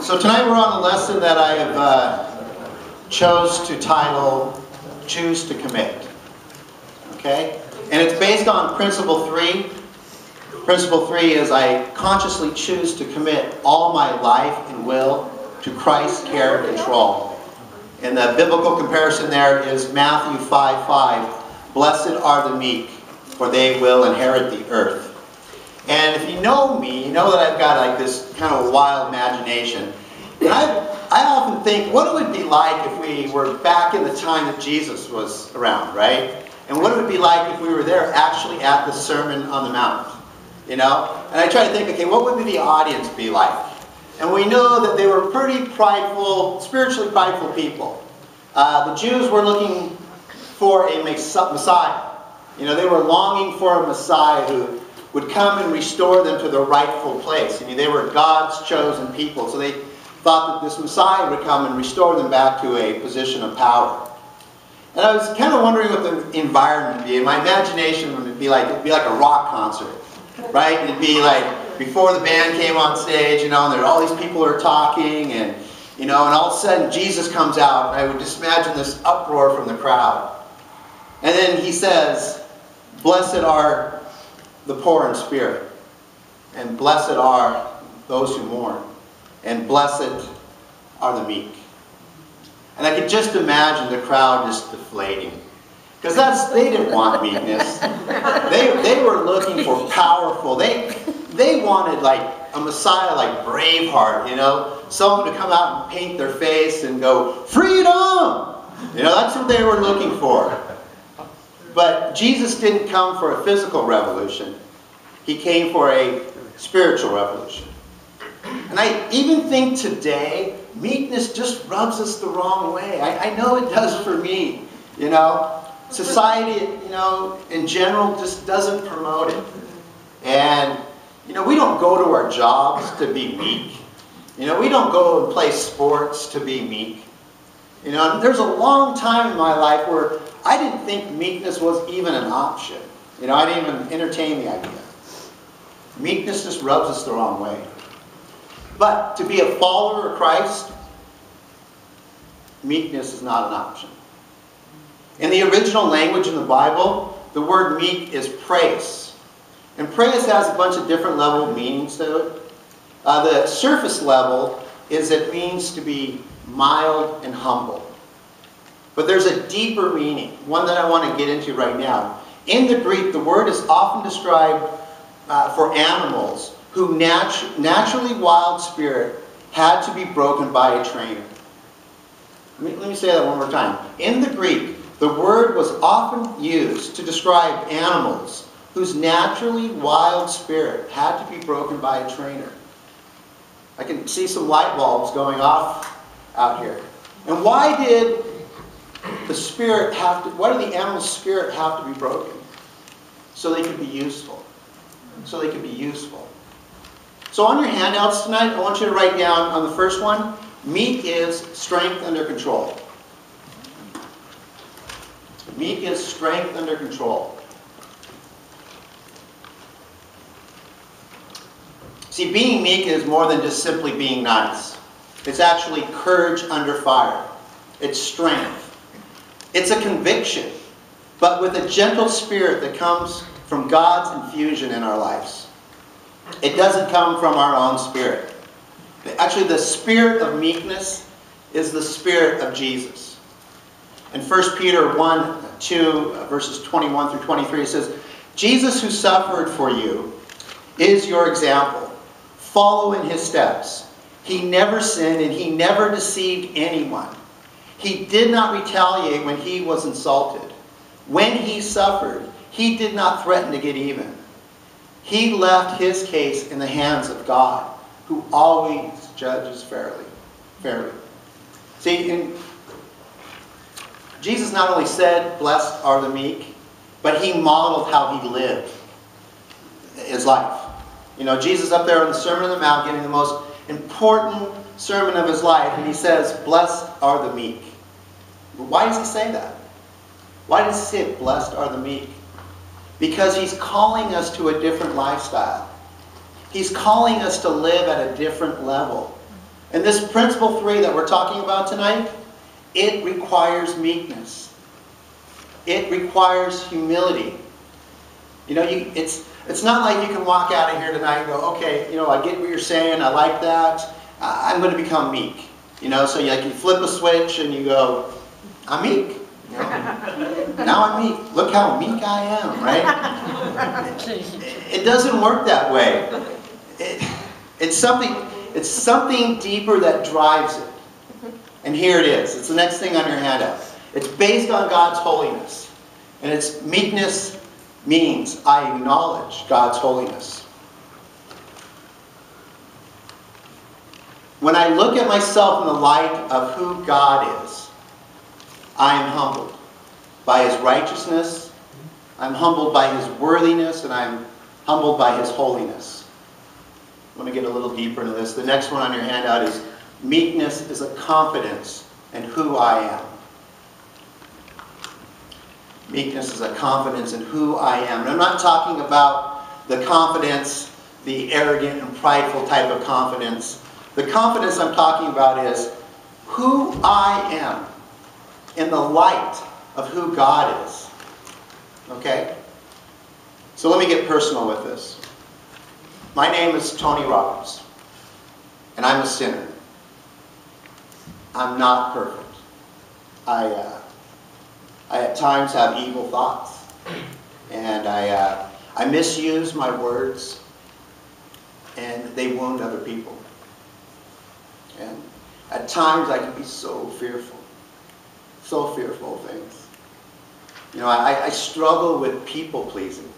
So tonight we're on a lesson that I have chose to title, Choose to Commit. Okay? And it's based on Principle 3. Principle 3 is I consciously choose to commit all my life and will to Christ's care and control. And the biblical comparison there is Matthew 5:5. Blessed are the meek, for they will inherit the earth. And if you know me, you know that I've got like this kind of wild imagination. And I often think, what it would be like if we were back in the time that Jesus was around, right? And what it would be like if we were there actually at the Sermon on the Mount, you know? And I try to think, okay, what would the audience be like? And we know that they were pretty prideful, spiritually prideful people. The Jews were looking for a Messiah. You know, they were longing for a Messiah who would come and restore them to their rightful place. I mean, they were God's chosen people, so they thought that this Messiah would come and restore them back to a position of power. And I was kind of wondering what the environment would be. In my imagination, it'd be like a rock concert, right? It'd be like before the band came on stage, you know, and there all these people are talking, and you know, and all of a sudden Jesus comes out, and I would just imagine this uproar from the crowd. And then he says, "Blessed are the poor in spirit, and blessed are those who mourn, and blessed are the meek." And I could just imagine the crowd just deflating, because they didn't want meekness. They were looking for powerful. They wanted like a Messiah like Braveheart, you know, someone to come out and paint their face and go, "Freedom!" You know, that's what they were looking for. But Jesus didn't come for a physical revolution. He came for a spiritual revolution. And I even think today, meekness just rubs us the wrong way. I know it does for me. You know, society, you know, in general just doesn't promote it. And, you know, we don't go to our jobs to be meek. You know, we don't go and play sports to be meek. You know, and there's a long time in my life where I didn't think meekness was even an option. You know, I didn't even entertain the idea. Meekness just rubs us the wrong way. But to be a follower of Christ, meekness is not an option. In the original language in the Bible, the word meek is praise. And praise has a bunch of different level of meanings to it. The surface level is it means to be mild and humble. But there's a deeper meaning, one that I want to get into right now. In the Greek, the word is often described for animals who naturally wild spirit had to be broken by a trainer. Let me say that one more time. In the Greek, the word was often used to describe animals whose naturally wild spirit had to be broken by a trainer. I can see some light bulbs going off out here. And why did the animal's spirit have to be broken? So they could be useful. So they could be useful. So on your handouts tonight, I want you to write down on the first one, meek is strength under control. Meek is strength under control. See, being meek is more than just simply being nice. It's actually courage under fire. It's strength. It's a conviction, but with a gentle spirit that comes from God's infusion in our lives. It doesn't come from our own spirit. Actually, the spirit of meekness is the spirit of Jesus. In 1 Peter 1:2, verses 21 through 23, it says, "Jesus who suffered for you is your example. Follow in his steps. He never sinned and he never deceived anyone. He did not retaliate when he was insulted. When he suffered, he did not threaten to get even. He left his case in the hands of God, who always judges fairly. See, Jesus not only said, "Blessed are the meek," but he modeled how he lived his life. You know, Jesus up there on the Sermon on the Mount, giving the most important sermon of his life, and he says, "Blessed are the meek." Why does he say that? Why does he say, "Blessed are the meek"? Because he's calling us to a different lifestyle. He's calling us to live at a different level. And this principle 3 that we're talking about tonight, it requires meekness. It requires humility. You know, it's not like you can walk out of here tonight and go, okay, you know, I get what you're saying, I like that, I'm going to become meek. You know, so you flip a switch and you go, I'm meek. You know? Now I'm meek. Look how meek I am, right? It doesn't work that way. It's something deeper that drives it. And here it is. It's the next thing on your handout. It's based on God's holiness. And its meekness means I acknowledge God's holiness. When I look at myself in the light of who God is, I am humbled by His righteousness, I'm humbled by His worthiness, and I'm humbled by His holiness. I want to get a little deeper into this. The next one on your handout is meekness is a confidence in who I am. Meekness is a confidence in who I am. And I'm not talking about the confidence, the arrogant and prideful type of confidence. The confidence I'm talking about is who I am in the light of who God is. Okay? So let me get personal with this. My name is Tony Roberts, and I'm a sinner. I'm not perfect. I at times have evil thoughts, and I misuse my words, and they wound other people. And at times I can be so fearful of things. You know, I struggle with people pleasing,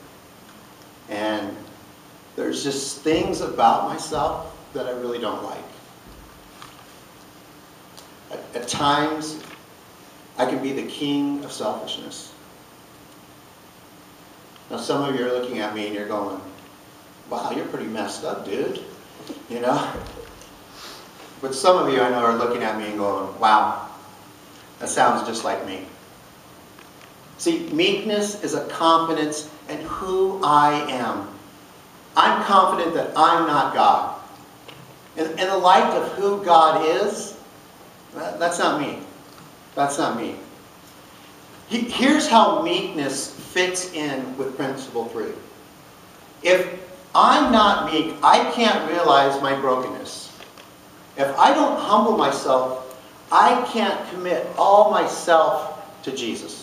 and there's just things about myself that I really don't like. At times, I can be the king of selfishness. Now, some of you are looking at me and you're going, wow, you're pretty messed up, dude. You know? But some of you I know are looking at me and going, wow, that sounds just like me. See, meekness is a confidence in who I am. I'm confident that I'm not God. In the light of who God is, that's not me. That's not me. Here's how meekness fits in with principle 3. If I'm not meek, I can't realize my brokenness. If I don't humble myself, I can't commit all myself to Jesus.